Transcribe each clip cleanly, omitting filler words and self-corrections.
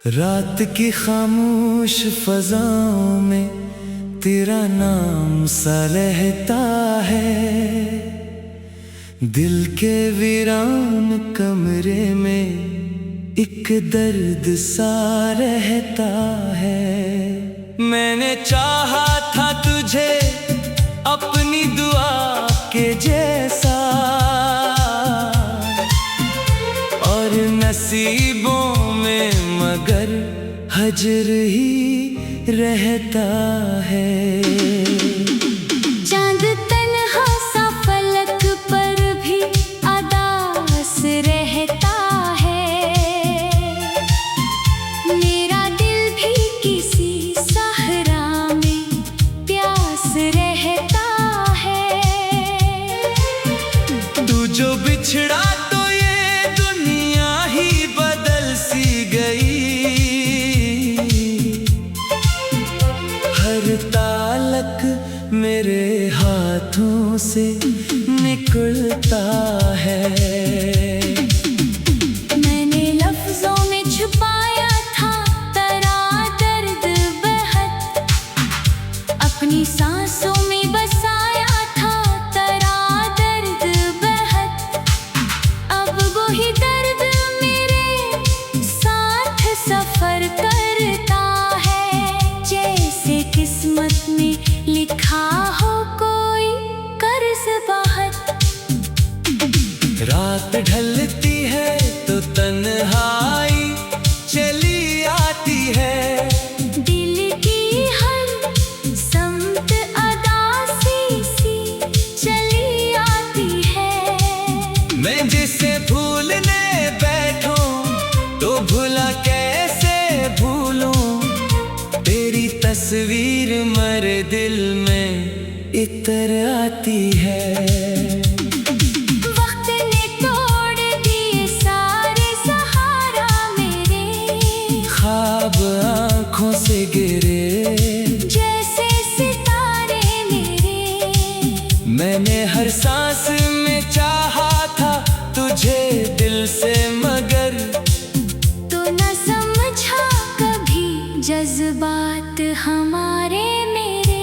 रात की खामोश फजाओं में तेरा नाम सा रहता है। दिल के वीरान कमरे में एक दर्द सा रहता है। मैंने चाहा था तुझे अपनी दुआ के जैसा, और नसीबों में मगर हजर ही रहता है। चांद तन्हा सा फलक पर भी अदास रहता है। मेरा दिल भी किसी सहरा में प्यास रहता है। तू जो बिछड़ा तो ये दुनिया ही बदल सी गई। हर तालक मेरे हाथों से निकलता है। मैंने लफ्जों में छुपाया था तेरा दर्द बेहद, अपनी सांसों में बसाया था तेरा दर्द बेहद। अब वही दर्द मेरे साथ सफर करता है। जैसे किस्मत में लिखा हो कोई कर्ज बहुत। रात ढलती है तो तन्हाई चली आती है। दिल की हर समत अदासी सी चली आती है। मैं जिसे भूलने बैठूं तो भुला कैसे भूलूं। तेरी तस्वीर मेरे दिल में इतर आती है। वक्त ने तोड़ दिए सारे सहारा मेरे, ख्वाब आँखों से गिरे जैसे सितारे मेरे। मैंने हर सांस में चाहा था तुझे दिल से, मगर तो न समझा कभी जज्बात हमारे मेरे।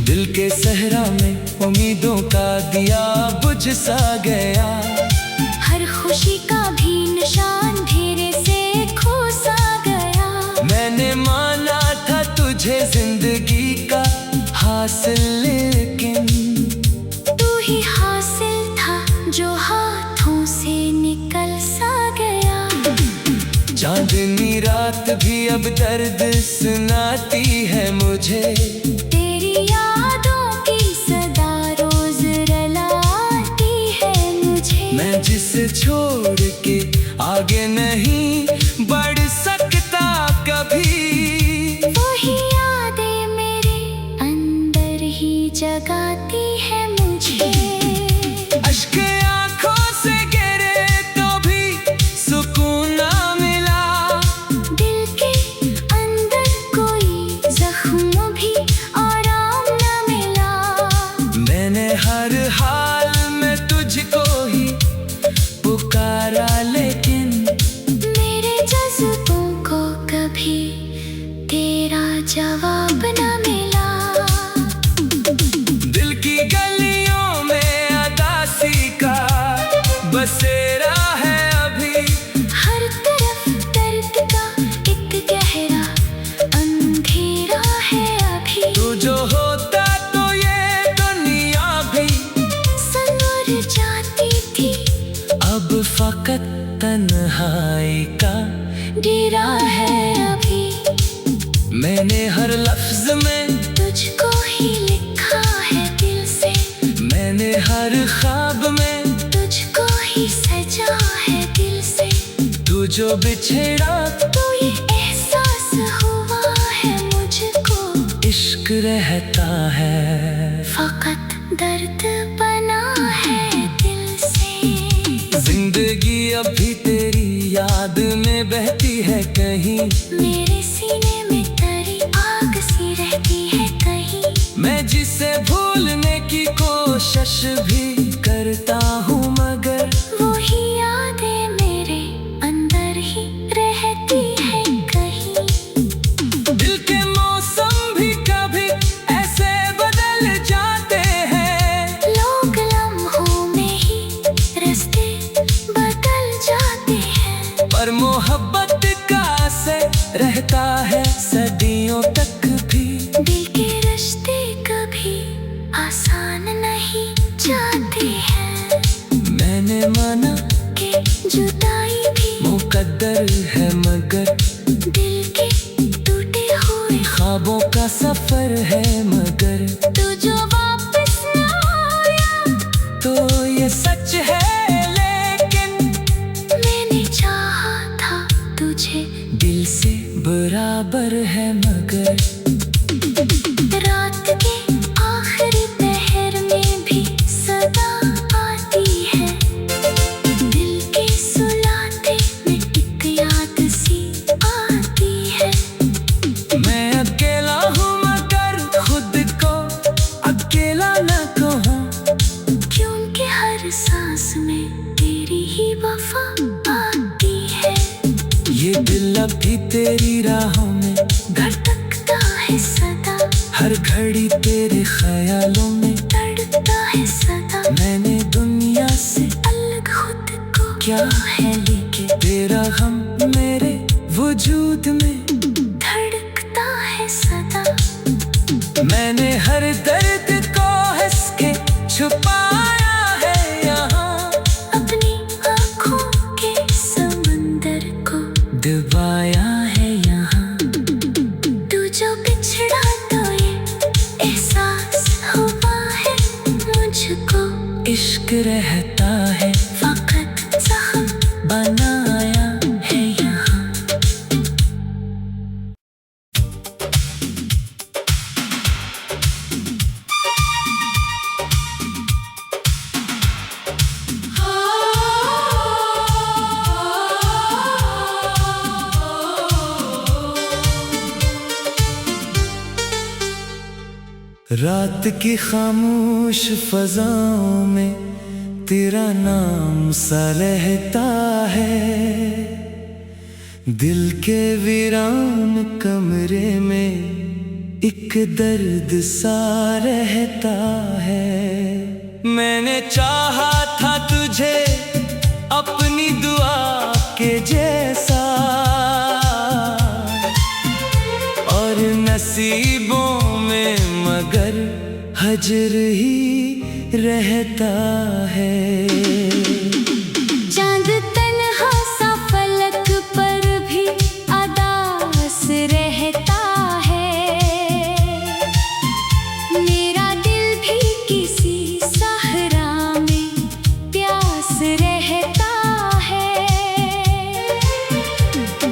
दिल के सहरा में उम्मीदों का दिया बुझ सा गया। हर खुशी का भी निशान धेरे से खो सा गया। मैंने माना था तुझे जिंदगी का हासिल, लेकिन तू ही हासिल था जो हाथों से निकल सा गया। चांदनी रात भी अब दर्द सुनाती है मुझे। तेरी यादों की सदा रोज रुलाती है मुझे। मैं जिसे छोड़ के आगे नहीं बढ़ सकता कभी। वही यादें मेरे अंदर ही जगाती है मुझे। अश्क आँखों से गिरे तो भी सुकून ना मिला। दिल के अंदर कोई जख्म भी आराम न मिला। मैंने हर हाल में तुझको ही पुकारा, लेकिन मेरे जज्बों को कभी तेरा जवाब न मिला। दिल की गलियों में अदासी का बसेरा है अभी। हर तरफ दर्द का एक गहरा अंधेरा है अभी। तू जो होता तो ये दुनिया भी संवर जाती थी। अब फकत तन्हाई का गिरा है अभी। मैंने हर लफ्ज में तुझको ही लिखा है दिल से। मैंने हर ख्वाब में तुझको ही सजा है दिल से। तू जो बिछड़ा तो ये एहसास हुआ है मुझको। इश्क रहता है, फकत दर्द बना है दिल से। जिंदगी अभी तेरी याद में बहती है कहीं। मेरे सीने में तेरी आग सी रहती है कहीं। मैं जिसे भूलने की कोशिश भी करता हूँ, मगर वो ही यादें मेरे अंदर ही रह पर मोहब्बत का असर रहता है सदियों तक भी। दिल के रिश्ते कभी आसान नहीं जाते हैं। मैंने माना कि जुदाई भी मुकद्दर है, मगर दिल के टूटे हुए ख्वाबों का सफर है। मगर तू जो वापस न आया तो ये सच है, लेकिन मैंने चाहा था तुझे दिल से बराबर है। मगर रात के आखिरी पहर में भी सदा आती है। दिल के सुलाते में एक याद सी आती है। मैं अकेला हूँ मगर खुद को अकेला न कहूँ, क्योंकि हर सांस में तेरी ही वफा आती है। ये दिल अब भी तेरी राहों में धड़कता है सदा, हर घड़ी तेरे ख्यालों में तड़पता है सदा। मैंने दुनिया से अलग खुद को क्या है लेके, तेरा गम मेरे वजूद में धड़कता है सदा। मैंने हर दर्द को हंस के छुपाया है यहाँ, अपनी आँखों के समंदर को डुबाया है यहाँ। तू जो बिछड़ा तो ये एहसास हुआ है मुझको। इश्क रहता है फकत जख्म बनाया है यहाँ। रात की खामोश फजाओं में तेरा नाम सा रहता है। दिल के वीरान कमरे में एक दर्द सा रहता है। मैंने चाहा था तुझे अपनी दुआ के जैसा, और नसीबों में मगर हजर ही रहता है। चांद तन्हा सा फलक पर भी अदास रहता है। मेरा दिल भी किसी सहरा में प्यास रहता है।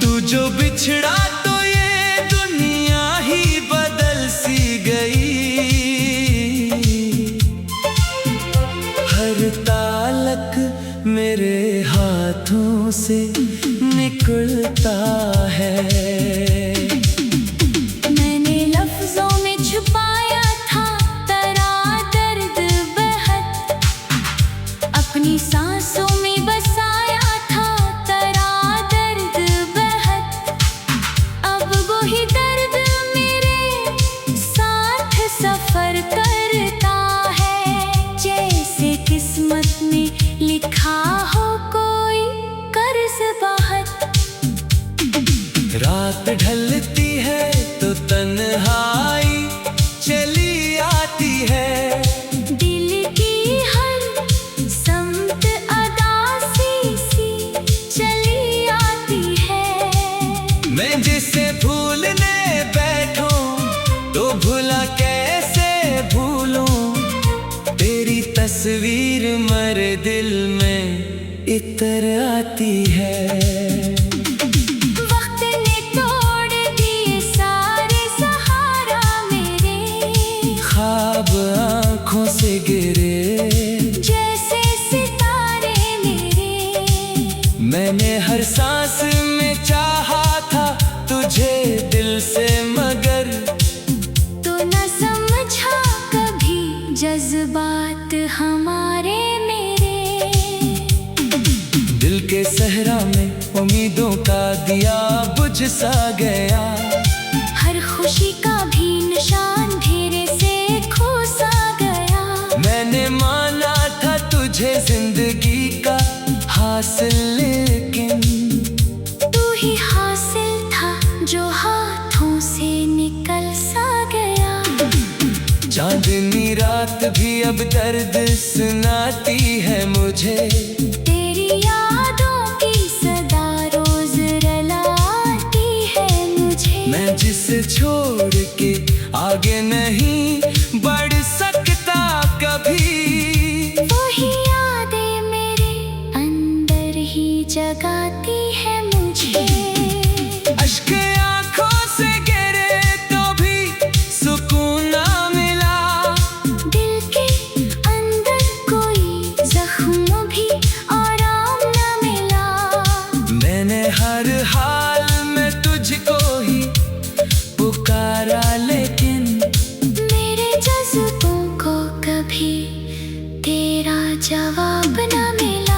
तू जो बिछड़ा तो ये दुनिया ही बदल सी गई। हर तालक मेरे हाथों से निकलता है। मैंने लफ्जों में छुपाया था तेरा दर्द बेहद, अपनी सांसों में बसाया था तेरा दर्द बेहद। अब वही दर्द मेरे साथ सफर करता है। जैसे किस्मत में लिखा हो कोई कर्ज बहुत। रात ढलती है तो तन्हाई चली आती है। दिल की हर समत अदासी सी चली आती है। मैं जिसे भूलने बैठूं तो भुला कैसे भूलूं, तेरी तस्वीर मरे दिल में इतर आती है। वक्त ने तोड़ दिए सारे सहारा मेरे, ख्वाब आँखों से गिरे जैसे सितारे मेरे। मैंने हर सांस में चाहा था तुझे दिल से, मगर तो न समझा कभी जज्बात हमारे मेरे। दिल के सहरा में उम्मीदों का दिया बुझ सा गया। हर खुशी का भी निशान घेरे से खो सा गया। मैंने माना था तुझे जिंदगी का हासिल, लेकिन जगाती है मुझे। अश्क आंखों से गिरे तो भी सुकून ना मिला, दिल के अंदर कोई जख्म भी आराम न मिला। मैंने हर हाल में तुझको ही पुकारा, लेकिन मेरे जज्बों को कभी तेरा जवाब न मिला।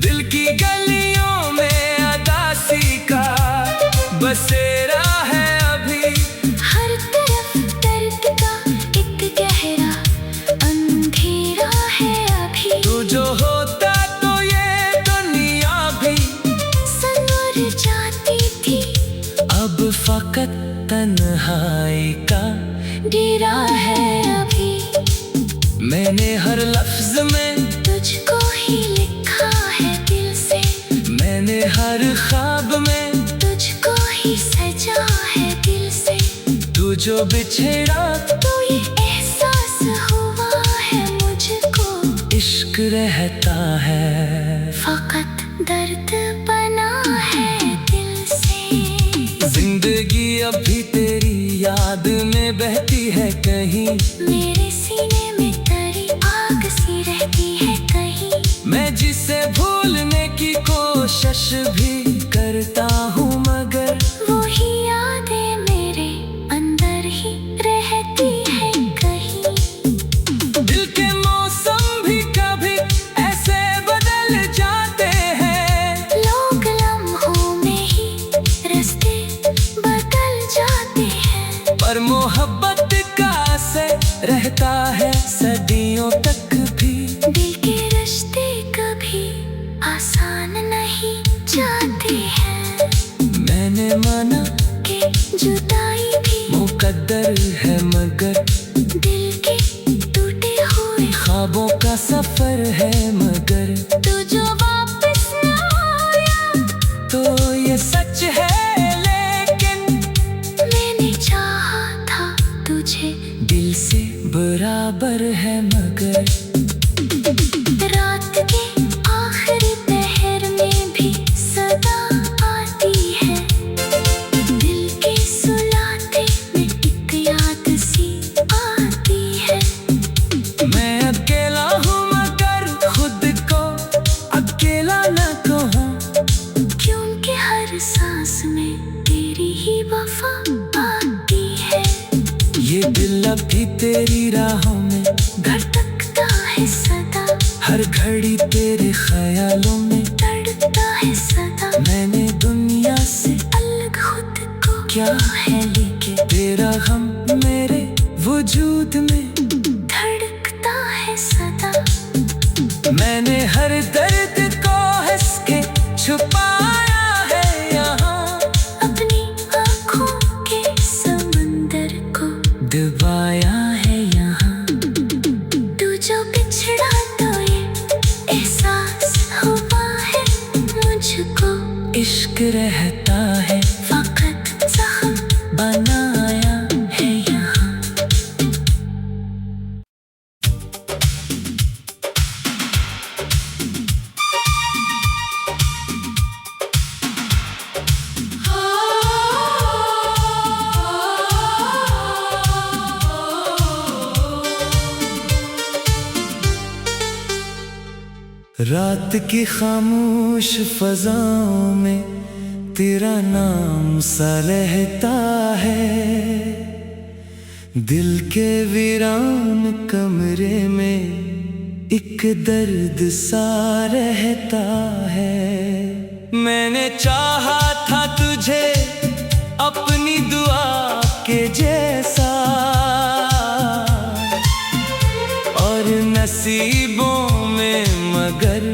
दिल की गलियों में अदासी का बसेरा है अभी, हर तरफ दर्द का एक गहरा अंधेरा है अभी। तू जो होता तो ये दुनिया भी संवर जाती थी, अब फकत तन्हाई का डेरा है अभी। मैंने हर लफ्ज में तुझको ही लिखा है दिल से, मैंने हर ख्वाब में तुझको ही सजा है दिल से। तू जो बिछड़ा तो ये एहसास हुआ है मुझको, इश्क रहता है फकत दर्द बना है दिल से। जिंदगी अभी तेरी याद में बहती है कहीं, मेरे सीने में तेरी आग सी रहती है कहीं। मैं जिसे भूलने की कोशिश भी करता हूँ, मगर वो ही यादें मेरे अंदर ही रहती है कहीं। दिल के मौसम भी कभी ऐसे बदल जाते हैं, लोग लम्हों में ही रास्ते बदल जाते हैं। पर मोहब्बत का असर रहता है सदियों तक भी। दिल के रिश्ते कभी आसान नहीं जाते हैं, मैंने माना कि जुदाई भी मुकद्दर है, मगर दिल के टूटे हुए। ख्वाबों का सफर है, मगर तू जो वापस न आया तो ये सच है, लेकिन मैंने चाहा था तुझे दिल से बराबर है, मगर रात के आखिरी पहर में भी सदा आती है, दिल के सुलाते में एक याद सी आती है। मैं अकेला हूँ मगर खुद को अकेला न कहूँ, क्योंकि हर सांस में तेरी ही वफा आती है। ये दिल अभी तेरी राहों में धड़कता है सदा, हर घड़ी तेरे ख्यालों में तड़पता है सदा। मैंने दुनिया से अलग खुद को क्या है लेके, तेरा गम मेरे वजूद में धड़कता है सदा। मैंने हर दर्द को हंस के छुपाया है यहाँ, अपनी आँखों के समंदर को डुबाया है यहाँ। तू जो बिछड़ा तो ये एहसास हुआ है मुझको, इश्क रहता है फकत जख्म बनाया है यहाँ। रात की खामोश फजाओं में तेरा नाम सा रहता है, दिल के वीरान कमरे में एक दर्द सा रहता है। मैंने चाहा था तुझे अपनी दुआ के जैसा, और नसीबों में मगर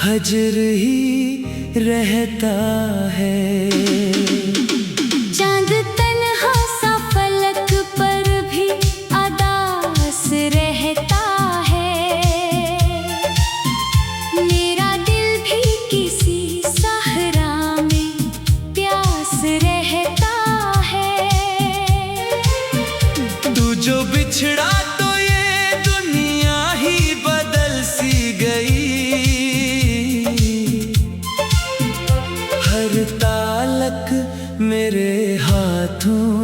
हजर ही रहता है। चांद तन्हा सा फलक पर भी अदास रहता है, मेरा दिल भी किसी सहरा में प्यास रहता है। तू जो बिछड़ा तो ये दुनिया ही बदल सी गई,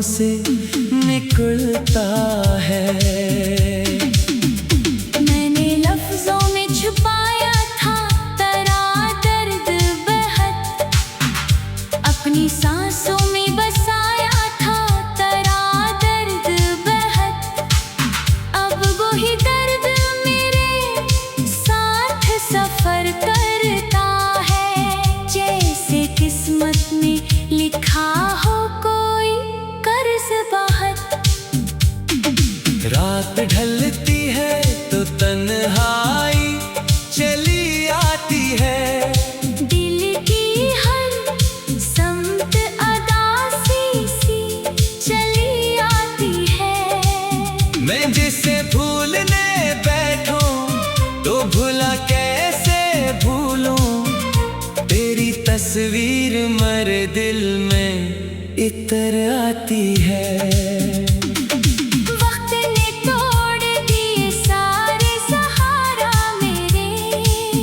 से निकलता है। मैंने लफ्जों में छुपाया था तेरा दर्द बेहद, अपनी सांसों में बसाया था तेरा दर्द बेहद। अब वही दर्द मेरे साथ सफर करता है, जैसे किस्मत में लिखा हो कोई कर्ज बहुत। रात ढलती है तो तन्हाई चली आती है, दिल की हर समत अदासी सी चली आती है। मैं जिसे भूलने बैठूं तो भुला कैसे भूलूं, तेरी तस्वीर मेरे दिल में इतर आती है। वक्त ने तोड़ दिए सारे सहारा मेरे,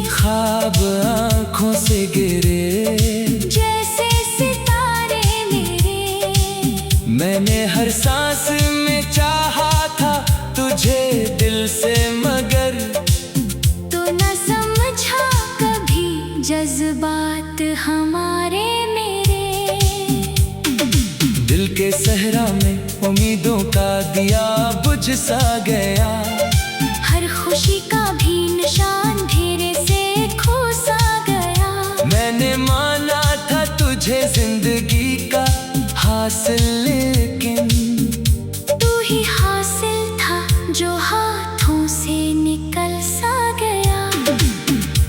ख्वाब आँखों से गिरे जैसे सितारे मेरे। मैंने हर सांस में चाहा था तुझे दिल से, मगर तो न समझा कभी जज्बात हमारे मेरे। दिल के सहरा में उम्मीदों का दिया बुझ सा गया, हर खुशी का भी निशान धीरे से खो सा गया। मैंने माना था तुझे जिंदगी का हासिल, लेकिन तू ही हासिल था जो हाथों से निकल सा गया।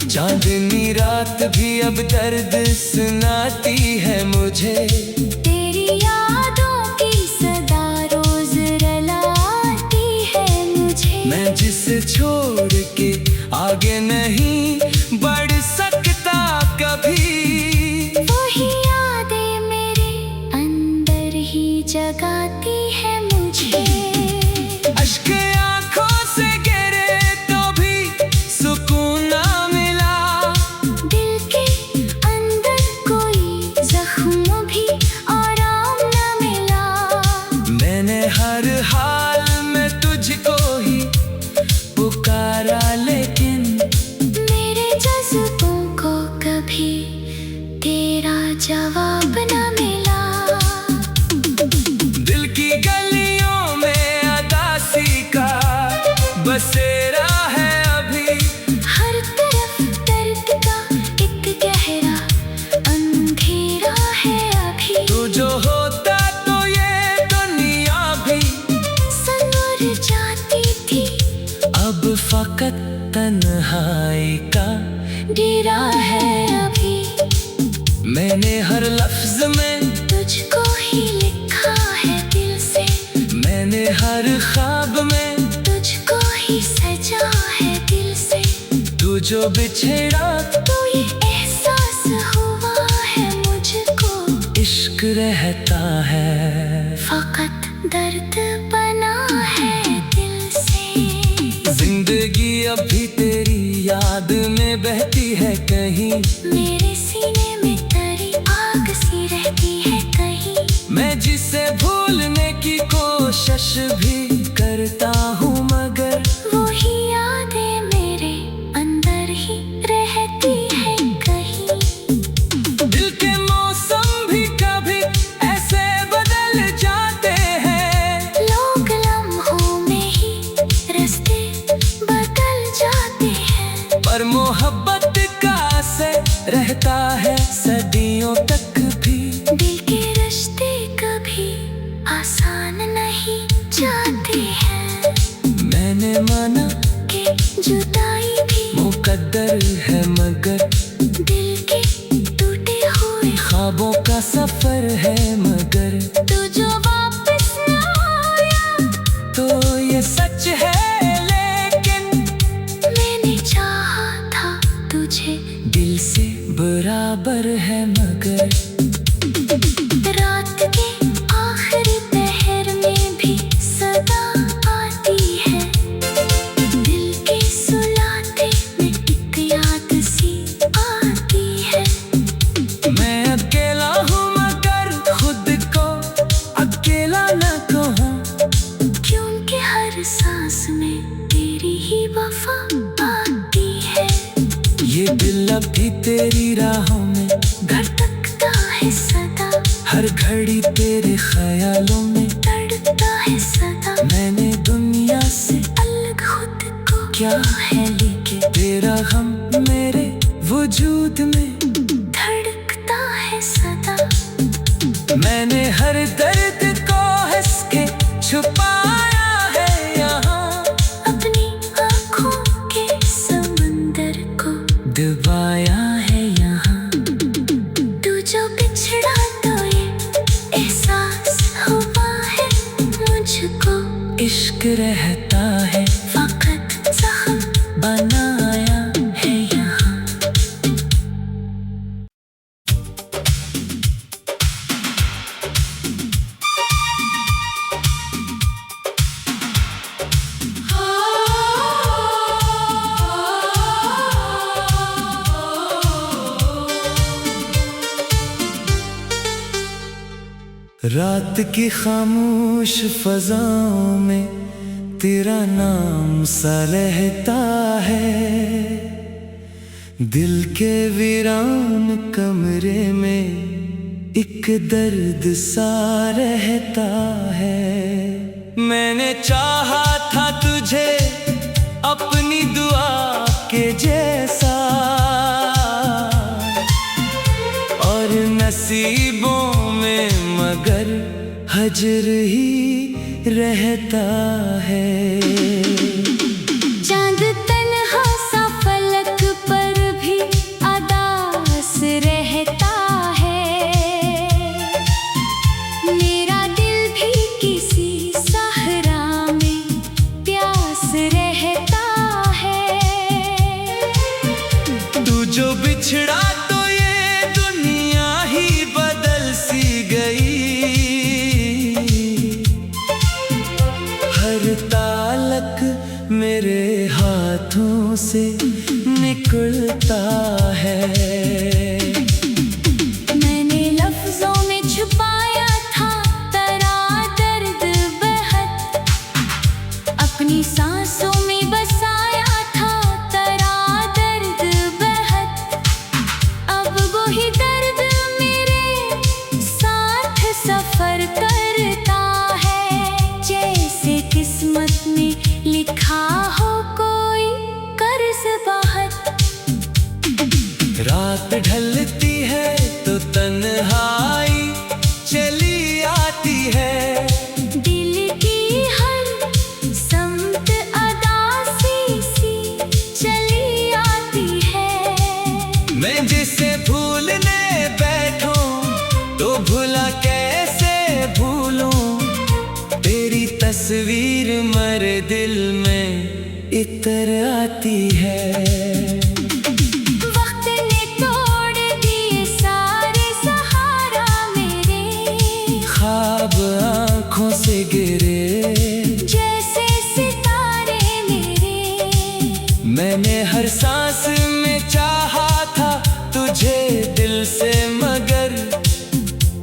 चांदनी रात भी अब दर्द सुनाती है मुझे, तेरी यादों की सदा रोज रुलाती है मुझे। मैं जिसे छोड़ के आगे नहीं बढ़ सकता कभी, वही यादें मेरे अंदर ही जगाती है मुझे। अश्क आँखों से गिरे तो भी सुकून ना मिला, दिल के अंदर कोई जख्म भी आराम न मिला। मैंने हर हाल में तुझको ही पुकारा, लेकिन मेरे जज्बों को कभी तेरा जवाब न मिला। दिल की गलियों में अदासी का बसेरा है अभी, हर तरफ दर्द का एक गहरा अंधेरा है अभी। तू जो होता तो ये दुनिया भी संवर जाती थी, अब फकत तन्हाई का गिरा है अभी। मैंने हर लफ्ज में तुझको ही लिखा है दिल से, मैंने हर ख्वाब में तुझको ही सजा है दिल से। तू जो बिछड़ा तो ये एहसास हुआ है मुझको, इश्क रहता है, फकत दर्द बना है दिल से। जिंदगी अभी तेरी याद में बहती है कहीं, मेरे सीने में तेरी आग सी रहती है कहीं। मैं जिसे भूलने की कोशिश भी करता हूँ, मगर वही यादें मेरे अंदर ही रहती है कहीं। दिल के मौसम भी कभी ऐसे बदल जाते हैं, लोग लम्हों में ही रास्ते बदल जाते हैं। पर मोहब्बत का असर रहता है सदियों तक भी। दिल के रिश्ते कभी आसान नहीं जाते हैं, मैंने माना कि जुदाई भी मुकद्दर है, मगर दिल के टूटे हुए ख्वाबों का सफर है, मगर तू जो वापस न आया तो ये सच है, लेकिन मैंने चाहा था तुझे दिल से बराबर है, मगर रात के आखिरी पहर में भी सदा आती है, दिल के सुलाते में एक याद सी आती है। मैं अकेला हूँ मगर खुद को अकेला ये दिल अब भी तेरी राहों में धड़कता है सदा, हर घड़ी तेरे ख्यालों में तड़पता है सदा। मैंने दुनिया से अलग खुद को क्या है लेके, तेरा गम मेरे वजूद में धड़कता है सदा। मैंने हर दर्द को हंस के छुपाया है यहाँ, अपनी आँखों के समंदर को डुबाया है यहाँ। तू जो बिछड़ा तो ये एहसास हुआ है मुझको, इश्क रहता है वक्त जख्म बनाया है यहाँ। रात की खामोश फजाओं में तेरा नाम सा रहता है, दिल के वीरान कमरे में एक दर्द सा रहता है। मैंने चाहा था तुझे अपनी दुआ के जैसा, और नसीबों में मगर हजर ही रहता है। चांद तन्हा सा फलक पर भी अदास रहता है, मेरा दिल भी किसी सहरा में प्यास रहता है। तू जो बिछड़ा तो ये दुनिया ही बदल सी गई, हर तालक मेरे हाथों से निकलता है। मैंने लफ्जों में छुपाया था तेरा दर्द बेहद, अपनी सांसों में बसाया था तेरा दर्द बेहद। अब वही दर्द मेरे साथ सफर करता है, जैसे किस्मत में लिखा हो कोई कर्ज बहुत। रात ढलती है तो तन्हाई चली आती है, दिल की हर समत अदासी सी चली आती है। मैं जिसे भूलने बैठूं तो भुला कैसे भूलूं, तेरी तस्वीर मेरे दिल में इतर आती है। वक्त ने तोड़ दिए सारे सहारा मेरे, ख्वाब आँखों से गिरे जैसे सितारे मेरे। मैंने हर सांस में चाहा था तुझे दिल से, मगर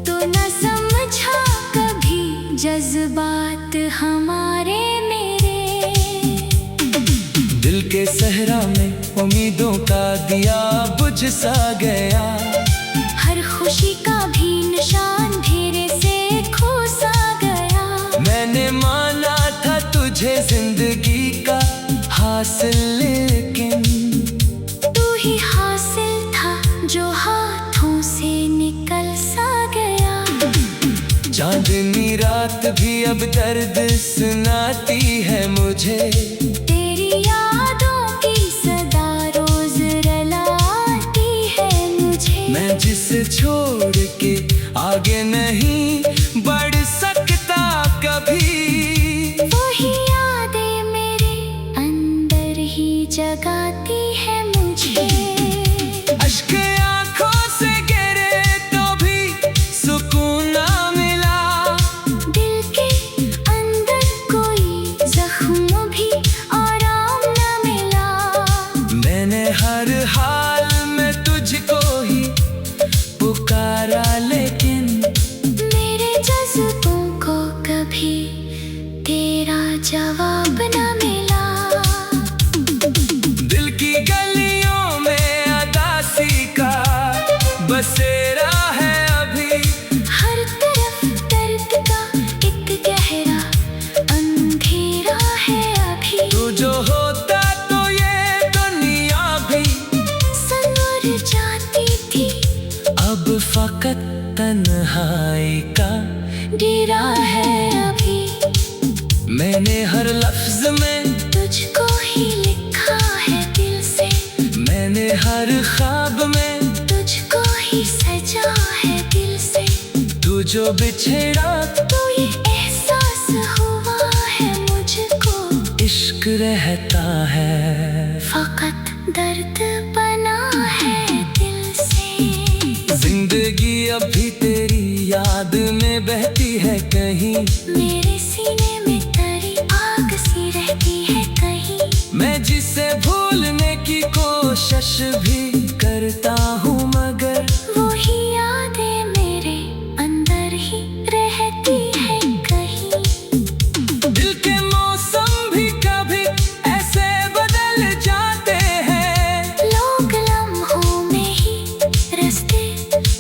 तो न समझा कभी जज्बात हमारे मेरे। दिल के सहरा में उम्मीदों का दिया बुझ सा गया, हर खुशी का भी निशान धेरे से खो सा गया। मैंने माना था तुझे जिंदगी का हासिल, लेकिन तू ही हासिल था जो हाथों से निकल सा गया। चांदनी रात भी अब दर्द सुनाती है मुझे, तेरी यादों की सदा रोज रलाती है मुझे। मैं जिसे छोड़ के आगे नहीं बढ़ सकता कभी, वही यादें मेरे अंदर ही जगाती है मुझे। अश्क आँखों से गिरे तो भी सुकून ना मिला, दिल के अंदर कोई जख्म भी आराम न मिला। मैंने हर हाल में तुझको ही फकत तन्हाई का गिरा है अभी। मैंने हर लफ्ज में तुझको ही लिखा है दिल से। मैंने हर ख्वाब में तुझको ही सजा है दिल से। तू जो बिछड़ा तो ये एहसास हुआ है मुझको। इश्क रहता है फकत दर्द बना है दिल से। जिंदगी अभी तेरी याद में बहती है कहीं। मेरे सीने में तरी आग सी रहती है कहीं। मैं जिसे भूलने की कोशिश भी करता हूँ मगर वो ही यादें मेरे अंदर ही रहती है कहीं। दिल के मौसम भी कभी ऐसे बदल जाते हैं। लोग लम्हों में ही रास्ते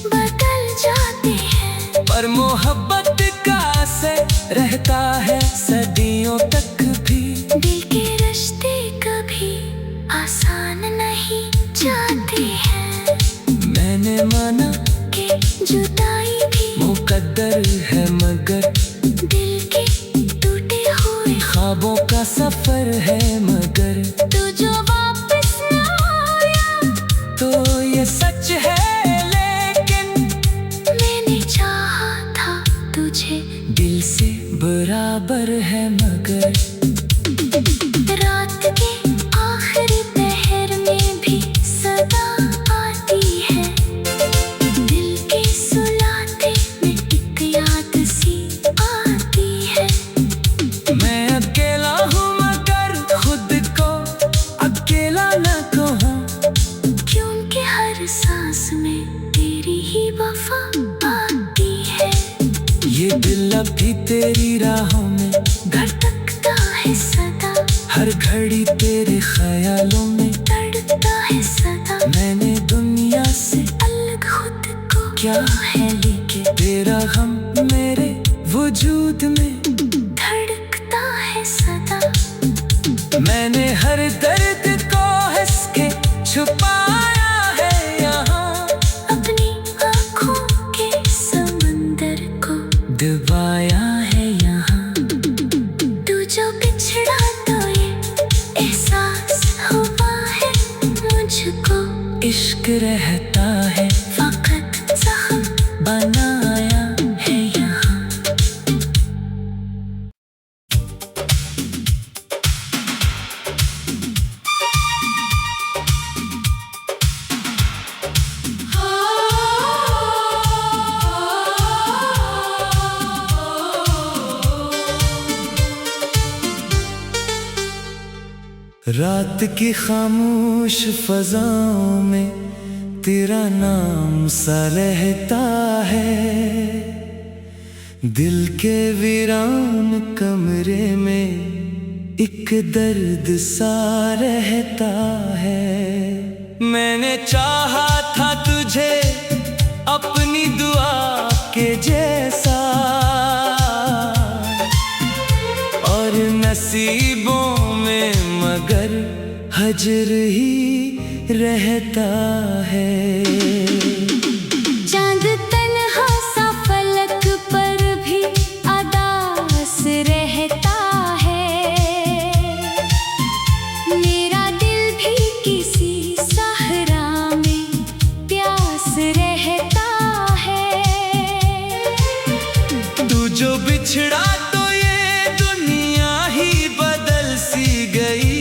बदल जाते हैं। पर मोहब्बत का असर रहता है सदियों तक भी। दिल के रिश्ते कभी आसान नहीं जाते हैं। मैंने माना कि जुदाई भी मुकद्दर है मगर दिल के टूटे हुए। ख्वाबों का सफर है मगर तू जो वापस न आया तो ये सच है। लेकिन मैंने चाहा था तुझे दिल से बराबर है मगर रात के आखिरी पहर में भी सदा आती है। दिल के सुलाते में एक याद सी आती है। मैं अकेला हूँ मगर खुद को अकेला न कहूँ। क्योंकि हर सांस में तेरी ही वफा आती है। ये दिल अभी तेरी राहों में धड़कता है सदा। हर घड़ी तेरे ख्यालों में तड़पता है सदा। मैंने दुनिया से अलग खुद को क्या है लेके तेरा गम मेरे वजूद में धड़कता है सदा। मैंने हर दर्द को हंस के छुपाया है यहाँ। अपनी आँखों के समंदर को दबाया है यहाँ। तू जो बिछड़ा तो ये एहसास हुआ है मुझको। इश्क रहता है फकत जख्म बनाया है यहाँ। रात की खामोश फजाओं में तेरा नाम सा रहता है। दिल के वीरान कमरे में एक दर्द सा रहता है। मैंने चाहा था तुझे अपनी दुआ के जैसा और नसीबों में मगर हजर ही रहता है। चांद तन्हा सा फलक पर भी अदास रहता है। मेरा दिल भी किसी सहरा में प्यास रहता है। तू जो बिछड़ा तो ये दुनिया ही बदल सी गई।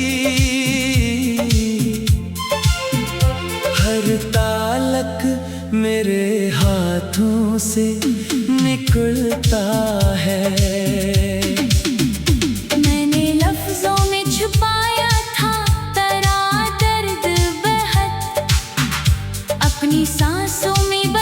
हर तालक मेरे हाथों से निकलता है। मैंने लफ्जों में छुपाया था तेरा दर्द बेहद। अपनी सांसों में